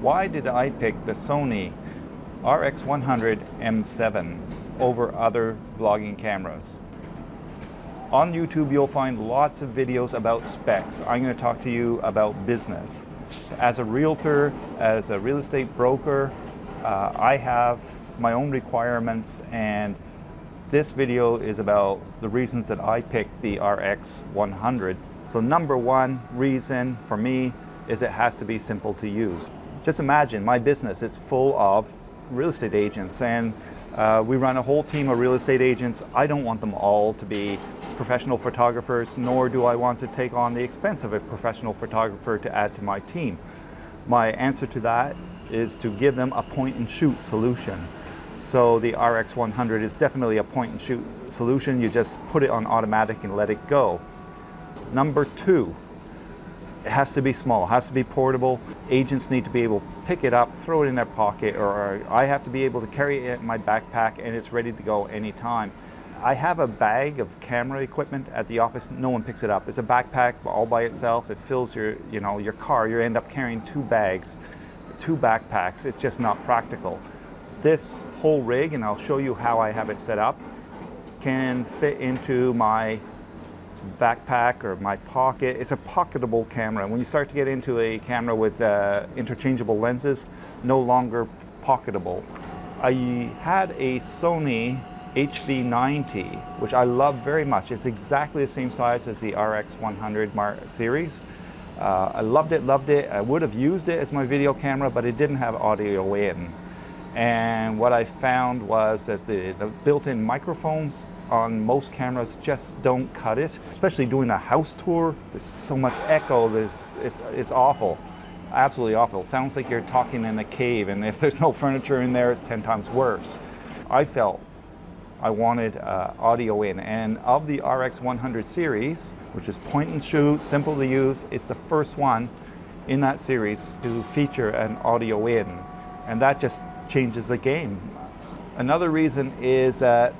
Why did I pick the Sony RX100 MVII over other vlogging cameras? On YouTube, you'll find lots of videos about specs. I'm going to talk to you about business. As a realtor, as a real estate broker, I have my own requirements, and this video is about the reasons that I picked the RX100. So number one reason for me is it has to be simple to use. Just imagine my business is full of real estate agents, and we run a whole team of real estate agents. I don't want them all to be professional photographers, nor do I want to take on the expense of a professional photographer to add to my team. My answer to that is to give them a point-and-shoot solution. So the RX100 is definitely a point-and-shoot solution. You just put it on automatic and let it go. Number two, it has to be small, it has to be portable. Agents need to be able to pick it up, throw it in their pocket, or I have to be able to carry it in my backpack and it's ready to go anytime. I have a bag of camera equipment at the office. No one picks it up. It's a backpack all by itself. It fills your car. You end up carrying two bags, two backpacks. It's just not practical. This whole rig, and I'll show you how I have it set up, can fit into my backpack or my pocket. It's a pocketable camera. When you start to get into a camera with interchangeable lenses, no longer pocketable. I had a Sony HV90, which I love very much. It's exactly the same size as the RX100 series. I loved it. I would have used it as my video camera, but it didn't have audio in. And what I found was that the built-in microphones on most cameras just don't cut it. Especially doing a house tour, there's so much echo, it's awful. Absolutely awful. It sounds like you're talking in a cave, and if there's no furniture in there, it's 10 times worse. I felt I wanted audio in, and of the RX100 series, which is point and shoot, simple to use, it's the first one in that series to feature an audio in, and that just changes the game. Another reason is that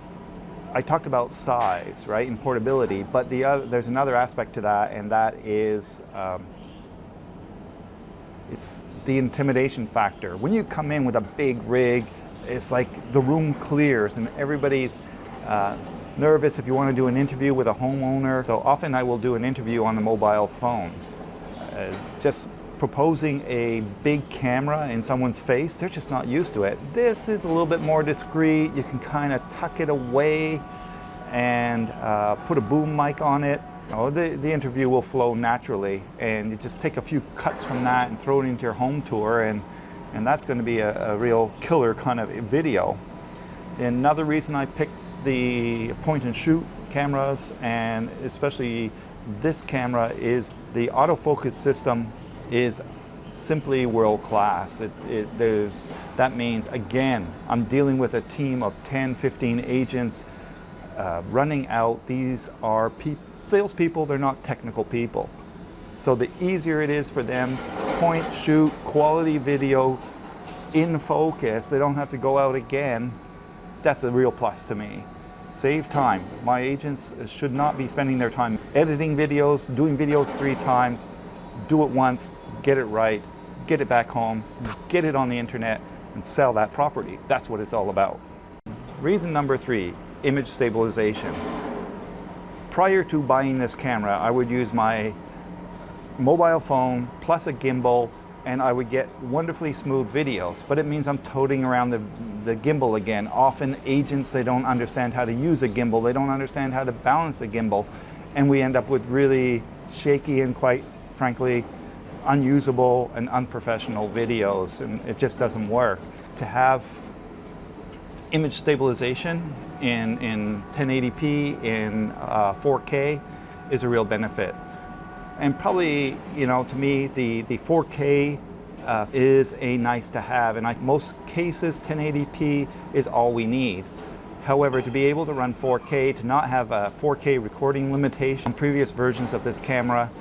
I talked about size, right, and portability, but there's another aspect to that, and that is it's the intimidation factor. When you come in with a big rig, it's like the room clears and everybody's nervous if you want to do an interview with a homeowner. So often I will do an interview on the mobile phone. Just proposing a big camera in someone's face, they're just not used to it. This is a little bit more discreet. You can kind of tuck it away and put a boom mic on it. The interview will flow naturally, and you just take a few cuts from that and throw it into your home tour, and that's going to be a real killer kind of video. Another reason I picked the point-and-shoot cameras, and especially this camera, is the autofocus system is simply world-class. That means, again, I'm dealing with a team of 10, 15 agents running out. These are salespeople, they're not technical people. So the easier it is for them, point, shoot, quality video, in focus, they don't have to go out again. That's a real plus to me. Save time. My agents should not be spending their time editing videos, doing videos 3 times. Do it once, get it right, get it back home, get it on the internet, and sell that property. That's what it's all about. Reason number 3, image stabilization. Prior to buying this camera, I would use my mobile phone plus a gimbal, and I would get wonderfully smooth videos, but it means I'm toting around the gimbal again. Often agents, they don't understand how to use a gimbal, they don't understand how to balance a gimbal, and we end up with really shaky and, quite frankly, unusable and unprofessional videos, and it just doesn't work. To have image stabilization in 1080p, in 4K, is a real benefit. And probably, to me, the 4K is a nice to have. In most cases, 1080p is all we need. However, to be able to run 4K, to not have a 4K recording limitation, previous versions of this camera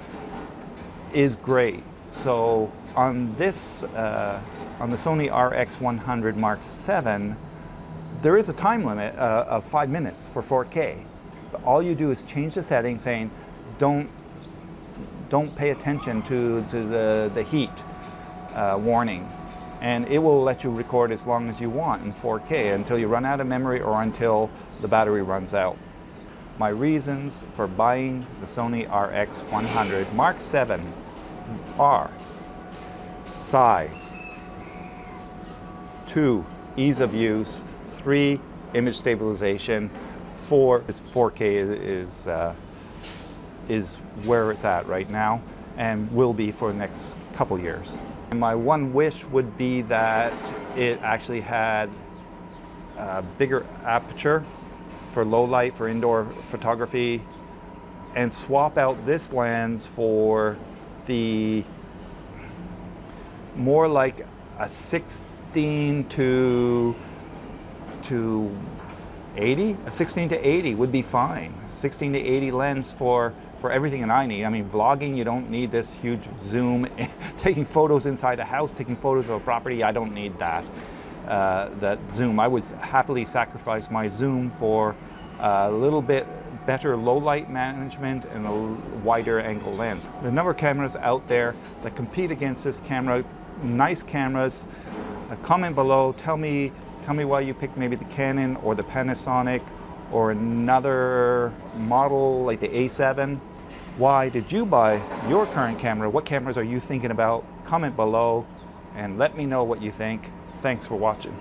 is great. So on this, on the Sony RX100 VII, there is a time limit of 5 minutes for 4K. But all you do is change the setting saying, don't pay attention to the heat warning. and it will let you record as long as you want in 4K until you run out of memory or until the battery runs out. My reasons for buying the Sony RX100 Mark VII are size, 2, ease of use, 3, image stabilization, 4, 4K is where it's at right now and will be for the next couple years. And my one wish would be that it actually had a bigger aperture for low light, for indoor photography, and swap out this lens for the more like a 16 to 80. A 16 to 80 would be fine. 16 to 80 lens for everything that I need. I mean, vlogging, you don't need this huge zoom. Taking photos inside a house, taking photos of a property, I don't need that. That zoom. I would happily sacrifice my zoom for a little bit better low light management and a wider angle lens. The number of cameras out there that compete against this camera, nice cameras. Comment below, tell me why you picked maybe the Canon or the Panasonic or another model like the A7. Why did you buy your current camera? What cameras are you thinking about? Comment below and let me know what you think. Thanks for watching.